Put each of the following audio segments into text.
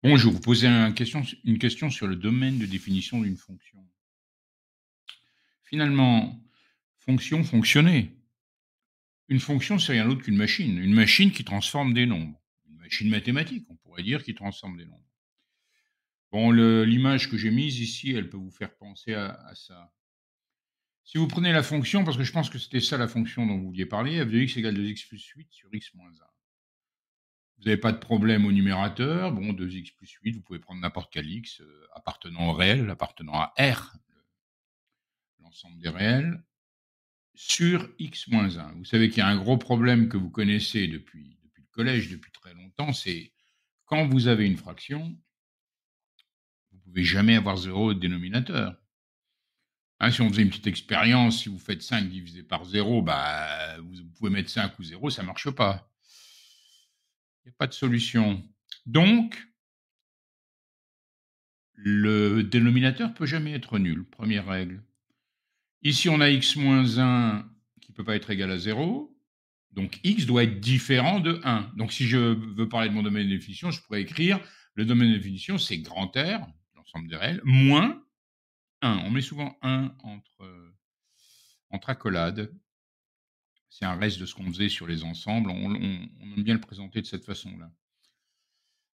Bon, je vais vous poser une question sur le domaine de définition d'une fonction. Finalement, fonction, fonctionner. Une fonction, c'est rien d'autre qu'une machine. Une machine qui transforme des nombres. Une machine mathématique, on pourrait dire, qui transforme des nombres. Bon, l'image que j'ai mise ici, elle peut vous faire penser à ça. Si vous prenez la fonction, parce que je pense que c'était ça la fonction dont vous vouliez parler, f de x égale 2x plus 8 sur x moins 1. Vous n'avez pas de problème au numérateur. Bon, 2x plus 8, vous pouvez prendre n'importe quel x appartenant au réel, appartenant à R, l'ensemble des réels, sur x moins 1. Vous savez qu'il y a un gros problème que vous connaissez depuis le collège, depuis très longtemps, c'est quand vous avez une fraction, vous ne pouvez jamais avoir 0 au dénominateur. Hein, si on faisait une petite expérience, si vous faites 5 divisé par 0, bah, vous pouvez mettre 5 ou 0, ça ne marche pas. Il n'y a pas de solution. Donc, le dénominateur ne peut jamais être nul, première règle. Ici, on a x moins 1 qui ne peut pas être égal à 0. Donc, x doit être différent de 1. Donc, si je veux parler de mon domaine de définition, je pourrais écrire le domaine de définition, c'est grand R, l'ensemble des réels, moins 1. On met souvent 1 entre accolades. C'est un reste de ce qu'on faisait sur les ensembles. On aime bien le présenter de cette façon-là.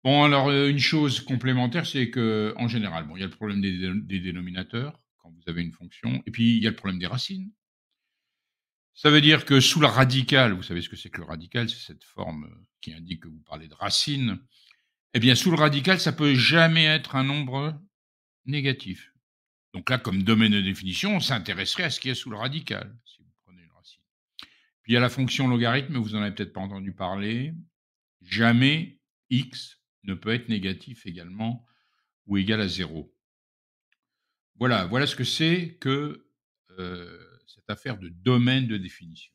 Bon, alors, une chose complémentaire, c'est qu'en général, bon, il y a le problème des dénominateurs, quand vous avez une fonction, et puis il y a le problème des racines. Ça veut dire que sous la radicale, vous savez ce que c'est que le radical, c'est cette forme qui indique que vous parlez de racine. Eh bien, sous le radical, ça peut jamais être un nombre négatif. Donc là, comme domaine de définition, on s'intéresserait à ce qu'il y a sous le radical, si vous prenez une racine. Puis il y a la fonction logarithme, vous n'en avez peut-être pas entendu parler. Jamais x ne peut être négatif également ou égal à 0. Voilà ce que c'est que cette affaire de domaine de définition.